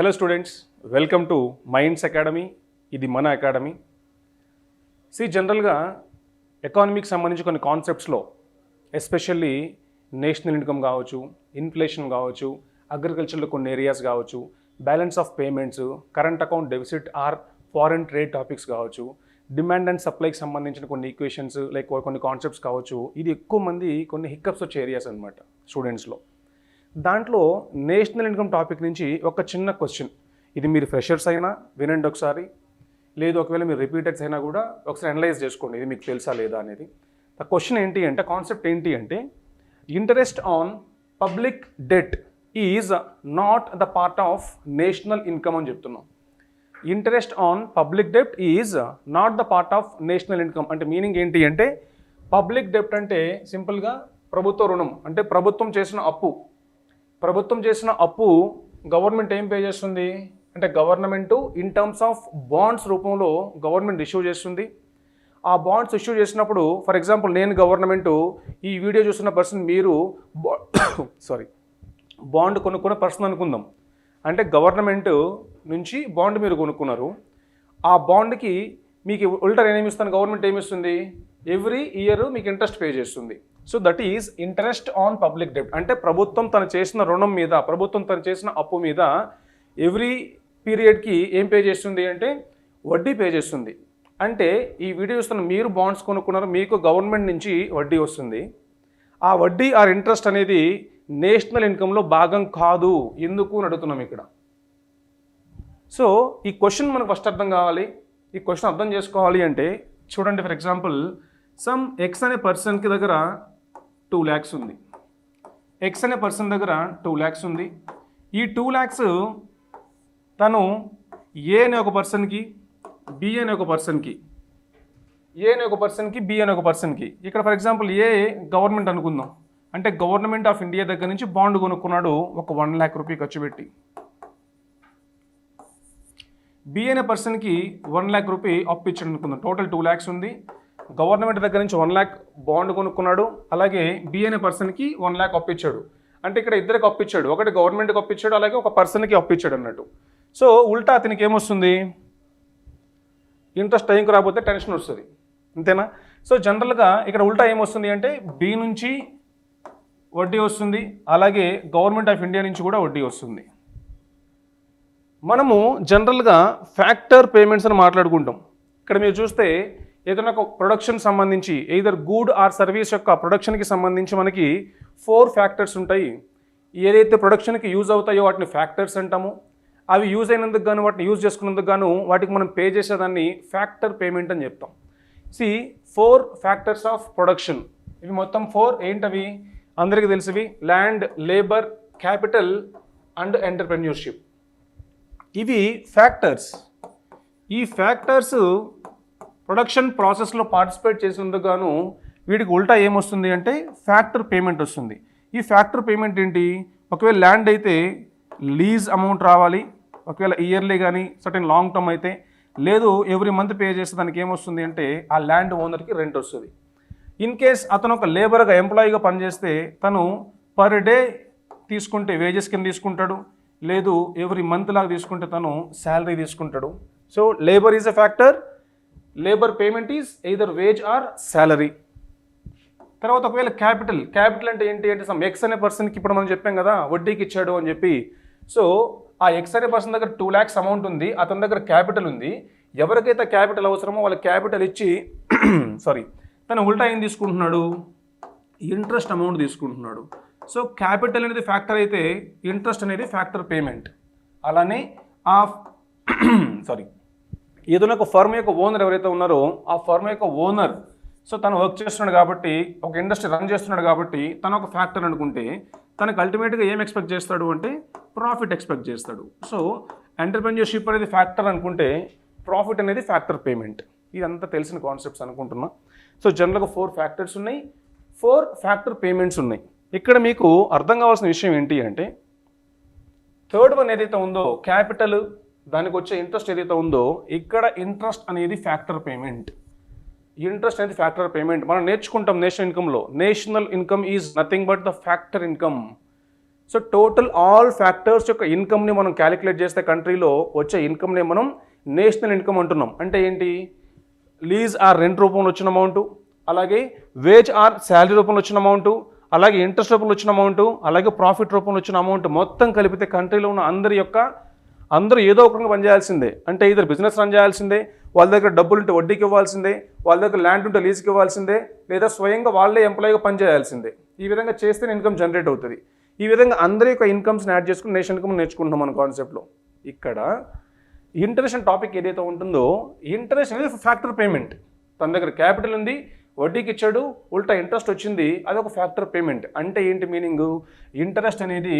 Hello students, welcome to Minds academy. ఇది మన academy. జనరల్గా ఎకానమీకి సంబంధించి కొన్ని కాన్సెప్ట్స్లో ఎస్పెషల్లీ నేషనల్ ఇన్కమ్ కావచ్చు, ఇన్ఫ్లేషన్ కావచ్చు, అగ్రికల్చర్లో కొన్ని ఏరియాస్ కావచ్చు, balance of payments, current account deficit or foreign trade topics కావచ్చు, డిమాండ్ అండ్ సప్లైకి సంబంధించిన కొన్ని ఈక్వేషన్స్ లైక్ కొన్ని కాన్సెప్ట్స్ కావచ్చు. ఇది ఎక్కువ మంది కొన్ని హిక్కప్స్ వచ్చే ఏరియాస్ అనమాట స్టూడెంట్స్లో. దాంట్లో నేషనల్ ఇన్కమ్ టాపిక్ నుంచి ఒక చిన్న క్వశ్చన్, ఇది మీరు ఫ్రెషర్స్ అయినా వినండి ఒకసారి, లేదు ఒకవేళ మీరు రిపీటర్స్ అయినా కూడా ఒకసారి అనలైజ్ చేసుకోండి, ఇది మీకు తెలుసా లేదా అనేది. ఆ క్వశ్చన్ ఏంటి అంటే, కాన్సెప్ట్ ఏంటి అంటే, interest on public debt is not the part of national income అని చెప్తున్నాం. Interest on public debt is not the part of national income అంటే మీనింగ్ ఏంటి అంటే, పబ్లిక్ డెప్ట్ అంటే సింపుల్గా ప్రభుత్వ రుణం, అంటే ప్రభుత్వం చేసిన అప్పు గవర్నమెంట్ ఏం పే చేస్తుంది అంటే, government in terms of wands రూపంలో గవర్నమెంట్ ఇష్యూ చేస్తుంది. ఆ బాండ్స్ ఇష్యూ చేసినప్పుడు, ఫర్ ఎగ్జాంపుల్ నేను గవర్నమెంటు, ఈ వీడియో చూస్తున్న పర్సన్ మీరు బాండ్ కొనుక్కున్న పర్సన్ అనుకుందాం. అంటే గవర్నమెంట్ నుంచి బాండ్ మీరు కొనుక్కున్నారు. ఆ బాండ్కి మీకు ఉల్టా ఏమిస్తాను, గవర్నమెంట్ ఏమిస్తుంది, ఎవ్రీ ఇయర్ మీకు ఇంట్రెస్ట్ పే చేస్తుంది. So that is interest on public డెప్ట్. అంటే ప్రభుత్వం తను చేసిన రుణం మీద, ప్రభుత్వం తను చేసిన అప్పు మీద ఎవ్రీ పీరియడ్కి ఏం పే చేస్తుంది అంటే వడ్డీ పే చేస్తుంది. అంటే ఈ వీడియో చూస్తున్న మీరు బాండ్స్ కొనుక్కున్నారు, మీకు గవర్నమెంట్ నుంచి వడ్డీ వస్తుంది. ఆ వడ్డీ ఆర్ ఇంట్రెస్ట్ అనేది నేషనల్ ఇన్కంలో భాగం కాదు. ఎందుకు అని అడుగుతున్నాం ఇక్కడ. సో ఈ క్వశ్చన్ మనకు ఫస్ట్ అర్థం కావాలి. ఈ క్వశ్చన్ అర్థం చేసుకోవాలి అంటే చూడండి, ఫర్ ఎగ్జాంపుల్ సమ్ ఎక్స్ అనే పర్సన్కి దగ్గర 2 lakhs ఉంది. ఎక్స్ అనే పర్సన్ దగ్గర 2 lakhs ఉంది. ఈ 2 lakhs తను ఏ అనే ఒక పర్సన్కి, బి అనే ఒక పర్సన్కి, బి అనే ఒక పర్సన్కి, ఇక్కడ ఫర్ ఎగ్జాంపుల్ ఏ గవర్నమెంట్ అనుకుందాం. అంటే గవర్నమెంట్ ఆఫ్ ఇండియా దగ్గర నుంచి బాండ్ కొనుక్కున్నాడు ఒక 1 lakh రూపాయ ఖర్చు పెట్టి. బి అనే పర్సన్కి 1 lakh రూపాయ అప్పు ఇచ్చాడు అనుకుందాం. టోటల్ 2 lakhs ఉంది. గవర్నమెంట్ దగ్గర నుంచి 1 lakh బాండ్ కొనుక్కున్నాడు. అలాగే బి అనే పర్సన్కి 1 lakh అప్పు ఇచ్చాడు. అంటే ఇక్కడ ఇద్దరికి అప్పు ఇచ్చాడు, ఒకటి గవర్నమెంట్కి అప్పు ఇచ్చాడు, అలాగే ఒక పర్సన్కి అప్పు ఇచ్చాడు అన్నట్టు. సో ఉల్టా అతనికి ఏమొస్తుంది, ఇంట్రెస్ట్ టైంకి రాకపోతే టెన్షన్ వస్తుంది, అంతేనా? సో జనరల్గా ఇక్కడ ఉల్టా ఏమొస్తుంది అంటే, బి నుంచి వడ్డీ వస్తుంది, అలాగే గవర్నమెంట్ ఆఫ్ ఇండియా నుంచి కూడా వడ్డీ వస్తుంది. మనము జనరల్గా ఫ్యాక్టర్ పేమెంట్స్ అని మాట్లాడుకుంటాం. ఇక్కడ మీరు చూస్తే ఏదైనా ఒక ప్రొడక్షన్ సంబంధించి, ఎయిదర్ గూడ్ ఆర్ సర్వీస్ యొక్క ప్రొడక్షన్కి సంబంధించి మనకి 4 ఫ్యాక్టర్స్ ఉంటాయి. ఏదైతే ప్రొడక్షన్కి యూజ్ అవుతాయో వాటిని ఫ్యాక్టర్స్ అంటాము. అవి యూజ్ అయినందుకు గాను, వాటిని యూజ్ చేసుకున్నందుకు గాను వాటికి మనం పే చేసేదాన్ని ఫ్యాక్టర్ పేమెంట్ అని చెప్తాం. 4 ఫ్యాక్టర్స్ ఆఫ్ ప్రొడక్షన్, ఇవి మొత్తం 4 ఏంటవి అందరికీ తెలిసివి: land, labour, capital and entrepreneurship. ఇవి ఫ్యాక్టర్స్. ఈ ఫ్యాక్టర్స్ ప్రొడక్షన్ ప్రాసెస్లో పార్టిసిపేట్ చేసినందుకు గాను వీటికి ఉల్టా ఏమొస్తుంది అంటే ఫ్యాక్టర్ పేమెంట్ వస్తుంది. ఈ ఫ్యాక్టర్ పేమెంట్ ఏంటి, ఒకవేళ ల్యాండ్ అయితే లీజ్ అమౌంట్ రావాలి, ఒకవేళ ఇయర్లీ కానీ సర్టెన్ లాంగ్ టర్మ్ అయితే, లేదు ఎవ్రీ మంత్ పే చేస్తే దానికి ఏమొస్తుంది అంటే ఆ ల్యాండ్ ఓనర్కి రెంట్ వస్తుంది. ఇన్ కేస్ అతను ఒక లేబర్గా, ఎంప్లాయీగా పనిచేస్తే తను పర్ డే తీసుకుంటే వేజెస్ కింద తీసుకుంటాడు, లేదు ఎవ్రీ మంత్ లాగా తీసుకుంటే తను శాలరీ తీసుకుంటాడు. So labour is a factor, labour payment is either wage or salary. తర్వాత ఒకవేళ క్యాపిటల్ అంటే ఏంటి అంటే, సమ్ ఎక్స్ అనే పర్సన్కి ఇప్పుడు మనం చెప్పాం కదా వడ్డీకి ఇచ్చాడు అని చెప్పి. సో ఆ ఎక్స్ అనే పర్సన్ దగ్గర 2 lakhs అమౌంట్ ఉంది, అతని దగ్గర క్యాపిటల్ ఉంది. ఎవరికైతే క్యాపిటల్ అవసరమో వాళ్ళ క్యాపిటల్ ఇచ్చి తను ఉల్టా ఏం తీసుకుంటున్నాడు, ఇంట్రెస్ట్ అమౌంట్ తీసుకుంటున్నాడు. సో క్యాపిటల్ అనేది ఫ్యాక్టర్ అయితే ఇంట్రెస్ట్ అనేది ఫ్యాక్టర్ పేమెంట్. అలానే ఏదైనా ఒక ఫర్మ్ యొక్క ఓనర్ ఎవరైతే ఉన్నారో ఆ ఫర్మ్ యొక్క ఓనర్, సో తను వర్క్ చేస్తున్నాడు కాబట్టి, ఒక ఇండస్ట్రీ రన్ చేస్తున్నాడు కాబట్టి తను ఒక ఫ్యాక్టర్ అనుకుంటే, తనకు అల్టిమేట్గా ఏం ఎక్స్పెక్ట్ చేస్తాడు అంటే ప్రాఫిట్ ఎక్స్పెక్ట్ చేస్తాడు. సో ఎంటర్ప్రెన్యూర్షిప్ అనేది ఫ్యాక్టర్ అనుకుంటే ప్రాఫిట్ అనేది ఫ్యాక్టర్ పేమెంట్. ఇదంతా తెలిసిన కాన్సెప్ట్స్ అనుకుంటున్నా. సో జనరల్గా 4 ఫ్యాక్టర్స్ ఉన్నాయి, 4 ఫ్యాక్టర్ పేమెంట్స్ ఉన్నాయి. ఇక్కడ మీకు అర్థం కావాల్సిన విషయం ఏంటి అంటే, థర్డ్ వన్ ఏదైతే ఉందో క్యాపిటల్, దానికి వచ్చే ఇంట్రెస్ట్ ఏదైతే ఉందో, ఇక్కడ ఇంట్రెస్ట్ అనేది ఫ్యాక్టర్ పేమెంట్. ఇంట్రెస్ట్ అనేది ఫ్యాక్టర్ పేమెంట్ మనం నేర్చుకుంటాం నేషనల్ ఇన్కంలో. National income is nothing but the factor income. So total all factors యొక్క ఇన్కమ్ని మనం క్యాలిక్యులేట్ చేస్తే కంట్రీలో వచ్చే ఇన్కమ్ని మనం నేషనల్ ఇన్కమ్ అంటున్నాం. అంటే ఏంటి? లీజ్ ఆర్ రెంట్ రూపంలో వచ్చిన అమౌంట్, అలాగే వేజ్ ఆర్ శాలరీ రూపంలో వచ్చిన అమౌంట్, అలాగే ఇంట్రెస్ట్ రూపంలో వచ్చిన అమౌంట్, అలాగే ప్రాఫిట్ రూపంలో వచ్చిన అమౌంట్ మొత్తం కలిపితే కంట్రీలో ఉన్న అందరూ ఏదో ఒక రకంగా పనిచేయాల్సిందే. అంటే ఇద్దరు బిజినెస్ రన్ చేయాల్సిందే, వాళ్ళ దగ్గర డబ్బులు ఉంటే వడ్డీకి ఇవ్వాల్సిందే, వాళ్ళ దగ్గర ల్యాండ్ ఉంటే లీజ్కి ఇవ్వాల్సిందే, లేదా స్వయంగా వాళ్ళే ఎంప్లాయీగా పనిచేయాల్సిందే. ఈ విధంగా చేస్తే ఇన్కమ్ జనరేట్ అవుతుంది. ఈ విధంగా అందరి యొక్క ఇన్కమ్స్ని యాడ్ చేసుకుని నేషనల్ ఇన్కమ్ నేర్చుకుంటున్నాం మన కాన్సెప్ట్లో. ఇక్కడ ఇంట్రెస్ట్ టాపిక్ ఏదైతే ఉంటుందో, ఇంట్రెస్ట్ అనేది ఫ్యాక్టర్ పేమెంట్. తన దగ్గర క్యాపిటల్ ఉంది, వడ్డీకి ఇచ్చాడు, ఉల్టా ఇంట్రెస్ట్ వచ్చింది, అది ఒక ఫ్యాక్టర్ పేమెంట్. అంటే ఏంటి మీనింగ్? ఇంట్రెస్ట్ అనేది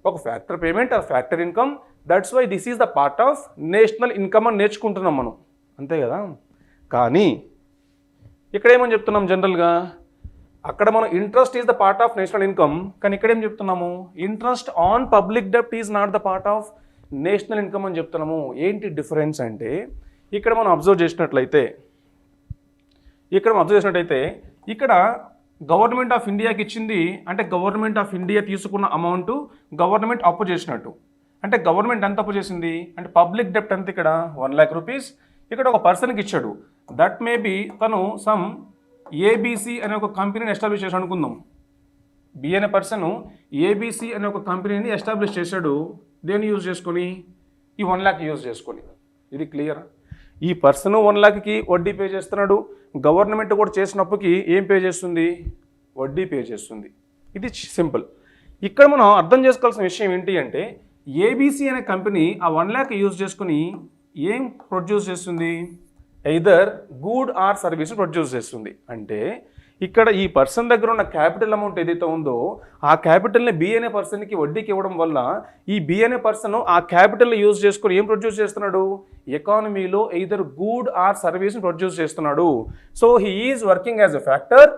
ఒక factor payment or factor income. That's why this is the part of national income అని నేర్చుకుంటున్నాం మనం, అంతే కదా. కానీ ఇక్కడ ఏమని చెప్తున్నాం జనరల్గా? అక్కడ మనం interest is the part of national income, కానీ ఇక్కడ ఏం చెప్తున్నాము? ఇంట్రెస్ట్ ఆన్ పబ్లిక్ డెప్ట్ is not the part of national income అని చెప్తున్నాము. ఏంటి డిఫరెన్స్ అంటే, ఇక్కడ మనం అబ్జర్వ్ చేసినట్లయితే ఇక్కడ గవర్నమెంట్ ఆఫ్ ఇండియాకి ఇచ్చింది అంటే గవర్నమెంట్ ఆఫ్ ఇండియా తీసుకున్న అమౌంట్ గవర్నమెంట్ అప్పు చేసినట్టు. అంటే గవర్నమెంట్ ఎంత అప్పు చేసింది అంటే పబ్లిక్ డెప్ట్ ఎంత? ఇక్కడ 1 lakh రూపీస్ ఇక్కడ ఒక పర్సన్కి ఇచ్చాడు. దట్ మే బి తను సమ్ ఏబీసీ అనే ఒక కంపెనీని ఎస్టాబ్లిష్ చేసి అనుకుందాం. బి అనే పర్సన్ ఏబీసీ అనే ఒక కంపెనీని ఎస్టాబ్లిష్ చేశాడు. దేన్ని యూజ్ చేసుకొని? ఈ 1 lakh యూజ్ చేసుకొని. ఇది క్లియర్. ఈ పర్సన్ 1 lakhకి వడ్డీ పే చేస్తున్నాడు, గవర్నమెంట్ కూడా చేసినప్పటికీ ఏం పే చేస్తుంది? వడ్డీ పే చేస్తుంది. ఇది సింపుల్. ఇక్కడ మనం అర్థం చేసుకోవాల్సిన విషయం ఏంటి అంటే, ఏబీసీ అనే కంపెనీ ఆ 1 lakh యూజ్ చేసుకుని ఏం ప్రొడ్యూస్ చేస్తుంది? Either good or service produce చేస్తుంది. అంటే ఇక్కడ ఈ పర్సన్ దగ్గర ఉన్న క్యాపిటల్ అమౌంట్ ఏదైతే ఉందో ఆ క్యాపిటల్ని బి అనే పర్సన్కి వడ్డీకి ఇవ్వడం వల్ల ఈ బి అనే పర్సన్ ఆ క్యాపిటల్ని యూజ్ చేసుకొని ఏం ప్రొడ్యూస్ చేస్తున్నాడు? ఎకానమీలో ఎయిదర్ గూడ్ ఆర్ సర్వీస్ని ప్రొడ్యూస్ చేస్తున్నాడు. So he is working as a factor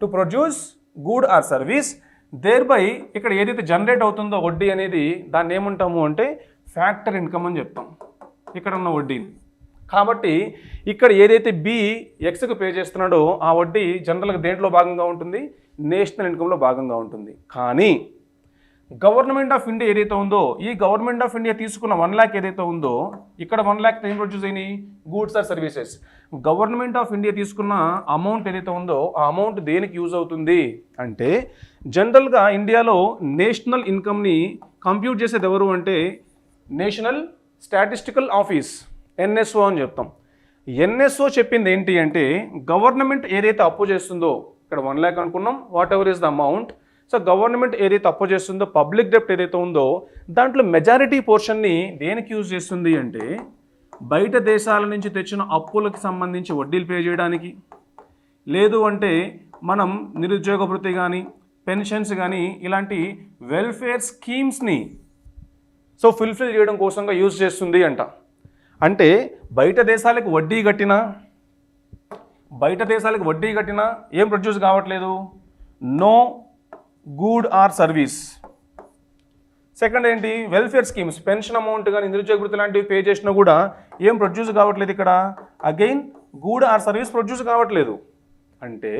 to produce good or service. Thereby ఇక్కడ ఏదైతే జనరేట్ అవుతుందో వడ్డీ అనేది దాన్ని ఏమంటాము అంటే ఫ్యాక్టర్ ఇన్కమ్ అని చెప్తాం ఇక్కడ ఉన్న వడ్డీని. కాబట్టి ఇక్కడ ఏదైతే బి ఎక్స్కి పే చేస్తున్నాడో ఆ వడ్డీ జనరల్గా దేంట్లో భాగంగా ఉంటుంది? నేషనల్ ఇన్కంలో భాగంగా ఉంటుంది. కానీ గవర్నమెంట్ ఆఫ్ ఇండియా ఏదైతే ఉందో ఈ గవర్నమెంట్ ఆఫ్ ఇండియా తీసుకున్న 1 lakh ఏదైతే ఉందో ఇక్కడ 1 lakh ఏం ప్రొడ్యూస్ అయినాయి? Goods or services. Government of India తీసుకున్న అమౌంట్ ఏదైతే ఉందో ఆ అమౌంట్ దేనికి యూజ్ అవుతుంది అంటే, జనరల్గా ఇండియాలో నేషనల్ ఇన్కమ్ని కంప్యూట్ చేసేది ఎవరు అంటే నేషనల్ స్టాటిస్టికల్ ఆఫీస్, ఎన్ఎస్ఓ అని చెప్తాం. ఎన్ఎస్ఓ చెప్పింది ఏంటి అంటే, గవర్నమెంట్ ఏదైతే అప్పు చేస్తుందో ఇక్కడ 1 lakh అనుకున్నాం, what ever is the amount. So government ఏదైతే అప్పు చేస్తుందో పబ్లిక్ డెప్ట్ ఏదైతే ఉందో దాంట్లో మెజారిటీ పోర్షన్ని దేనికి యూజ్ చేస్తుంది అంటే బయట దేశాల నుంచి తెచ్చిన అప్పులకు సంబంధించి వడ్డీలు పే చేయడానికి, లేదు అంటే మనం నిరుద్యోగ భృతి కానీ పెన్షన్స్ కానీ ఇలాంటి వెల్ఫేర్ స్కీమ్స్ని సో ఫుల్ఫిల్ చేయడం కోసంగా యూజ్ చేస్తుంది అంట. అంటే బయట దేశాలకు వడ్డీ కట్టినా ఏం ప్రొడ్యూస్ కావట్లేదు? No good or service. Second ఏంటి? వెల్ఫేర్ స్కీమ్స్, పెన్షన్ అమౌంట్ కానీ నిరుద్యోగ భృతి లాంటివి పే చేసినా కూడా ఏం ప్రొడ్యూస్ కావట్లేదు ఇక్కడ. అగైన్ గూడ్ ఆర్ సర్వీస్ ప్రొడ్యూస్ కావట్లేదు. అంటే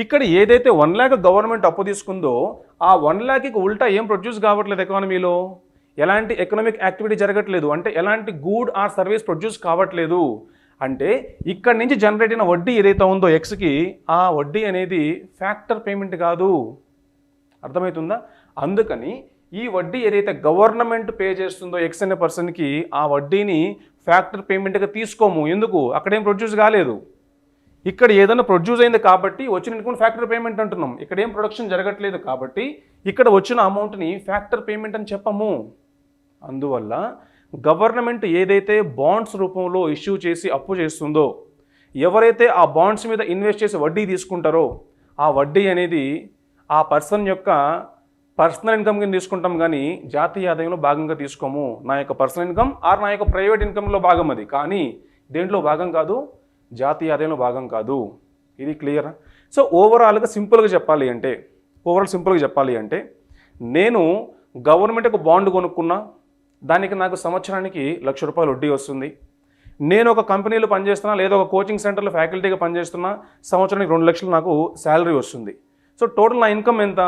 ఇక్కడ ఏదైతే 1 lakh గవర్నమెంట్ అప్పు తీసుకుందో ఆ 1 lakhకి ఉల్టా ఏం ప్రొడ్యూస్ కావట్లేదు ఎకానమీలో, ఎలాంటి ఎకనామిక్ యాక్టివిటీ జరగట్లేదు. అంటే ఎలాంటి గూడ్ ఆర్ సర్వీస్ ప్రొడ్యూస్ కావట్లేదు. అంటే ఇక్కడ నుంచి జనరేట్ అయిన వడ్డీ ఏదైతే ఉందో ఎక్స్కి ఆ వడ్డీ అనేది ఫ్యాక్టర్ పేమెంట్ కాదు. అర్థమవుతుందా? అందుకని ఈ వడ్డీ ఏదైతే గవర్నమెంట్ పే చేస్తుందో ఎక్స్ అనే పర్సన్కి ఆ వడ్డీని ఫ్యాక్టర్ పేమెంట్గా తీసుకోము. ఎందుకు? అక్కడేం ప్రొడ్యూస్ కాలేదు. ఇక్కడ ఏదైనా ప్రొడ్యూస్ అయింది కాబట్టి వచ్చిన ఇన్కమ్ ఫ్యాక్టర్ పేమెంట్ అంటున్నాం. ఇక్కడ ఏం ప్రొడక్షన్ జరగట్లేదు కాబట్టి ఇక్కడ వచ్చిన అమౌంట్ని ఫ్యాక్టర్ పేమెంట్ అని చెప్పము. అందువల్ల గవర్నమెంట్ ఏదైతే బాండ్స్ రూపంలో ఇష్యూ చేసి అప్పు చేస్తుందో, ఎవరైతే ఆ బాండ్స్ మీద ఇన్వెస్ట్ చేసి వడ్డీ తీసుకుంటారో ఆ వడ్డీ అనేది ఆ పర్సన్ యొక్క పర్సనల్ ఇన్కమ్ కింద తీసుకుంటాం, కానీ జాతీయ ఆదాయంలో భాగంగా తీసుకోము. నా యొక్క పర్సనల్ ఇన్కమ్ ఆర్ నా యొక్క ప్రైవేట్ ఇన్కమ్లో భాగం అది, కానీ దేంట్లో భాగం కాదు, జాతీయ ఆదాయంలో భాగం కాదు. ఇది క్లియర్? సో ఓవరాల్గా సింపుల్గా చెప్పాలి అంటే నేను గవర్నమెంట్ ఒక బాండ్ కొనుక్కున్నా, దానికి నాకు సంవత్సరానికి ₹1,00,000 వడ్డీ వస్తుంది. నేను ఒక కంపెనీలో పనిచేస్తున్నా లేదా ఒక కోచింగ్ సెంటర్లో ఫ్యాకల్టీగా పనిచేస్తున్నా, సంవత్సరానికి 2 లక్షలు నాకు శాలరీ వస్తుంది. సో టోటల్ నా ఇన్కమ్ ఎంత?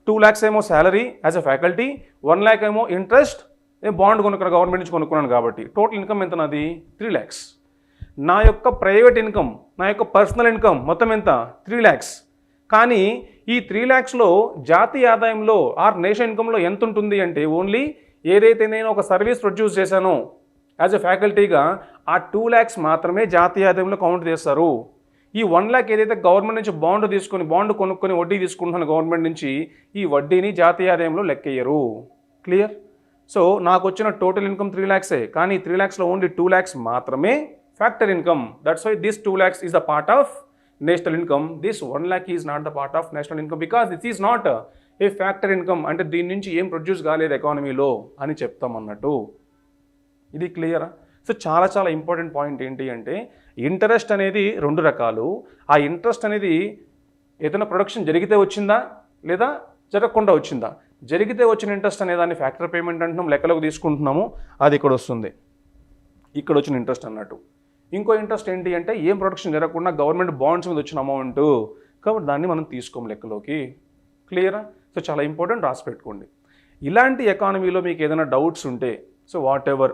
2 lakhs ఏమో salary as a faculty, 1 lakh ఏమో ఇంట్రెస్ట్, బాండ్ కొనుక్కున్నాను గవర్నమెంట్ నుంచి కొనుక్కున్నాను కాబట్టి టోటల్ ఇన్కమ్ ఎంత నాది 3 lakhs. నా యొక్క ప్రైవేట్ ఇన్కమ్, నా యొక్క పర్సనల్ ఇన్కమ్ మొత్తం ఎంత 3 lakhs. కానీ ఈ 3 lakhsలో జాతీయ ఆదాయంలో ఆర్ నేషన్ ఇన్కంలో ఎంత ఉంటుంది అంటే ఓన్లీ ఏదైతే నేను ఒక సర్వీస్ ప్రొడ్యూస్ చేశానో యాజ్ ఎ ఫ్యాకల్టీగా ఆ 2 lakhs మాత్రమే జాతీయ ఆదాయంలో కౌంట్ చేస్తారు. ఈ 1 lakh ఏదైతే గవర్నమెంట్ నుంచి బాండ్ కొనుక్కొని వడ్డీ తీసుకుంటున్నాను గవర్నమెంట్ నుంచి, ఈ వడ్డీని జాతీయ ఆదాయంలో లెక్కేయరు. క్లియర్? సో నాకు వచ్చిన టోటల్ ఇన్కమ్ 3 lakhs, కానీ 3 lakhsలో ఓన్లీ 2 lakhs మాత్రమే factor income. That's why this 2 lakhs is the part of national income. This 1 lakh is not the part of national income because this is not a factor income. అంటే దీని నుంచి ఏం produce కాలేదు ఎకానమీలో అని చెప్తాం అన్నట్టు. ఇది క్లియరా? సో చాలా చాలా ఇంపార్టెంట్ పాయింట్ ఏంటి అంటే ఇంట్రెస్ట్ అనేది 2 రకాలు. ఆ ఇంట్రెస్ట్ అనేది ఏదైనా ప్రొడక్షన్ జరిగితే వచ్చిందా లేదా జరగకుండా వచ్చిందా? జరిగితే వచ్చిన ఇంట్రెస్ట్ అనే దాన్ని ఫ్యాక్టర్ పేమెంట్ అంటున్నాం, లెక్కలోకి తీసుకుంటున్నాము. అది ఇక్కడ వస్తుంది, ఇక్కడ వచ్చిన ఇంట్రెస్ట్ అన్నట్టు. ఇంకో ఇంట్రెస్ట్ ఏంటి అంటే ఏం ప్రొడక్షన్ జరగకుండా గవర్నమెంట్ బాండ్స్ మీద వచ్చిన అమౌంట్, కాబట్టి దాన్ని మనం తీసుకోము లెక్కలోకి. క్లియరా? సో చాలా ఇంపార్టెంట్, రాసి పెట్టుకోండి. ఇలాంటి ఎకానమీలో మీకు ఏదైనా డౌట్స్ ఉంటే, సో వాట్ ఎవర్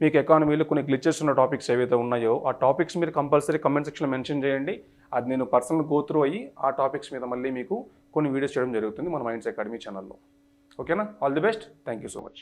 మీకు ఎకానమీలో కొన్ని గ్లిచెస్ ఉన్న టాపిక్స్ ఏవైతే ఉన్నాయో ఆ టాపిక్స్ మీరు కంపల్సరీ కమెంట్ సెక్షన్లో మెన్షన్ చేయండి. అది నేను పర్సనల్ గో త్రూ అయ్యి ఆ టాపిక్స్ మీద మళ్ళీ మీకు కొన్ని వీడియోస్ చేయడం జరుగుతుంది మన మైండ్స్ అకాడమీ ఛానల్లో. ఓకేనా? All the best. Thank you so much.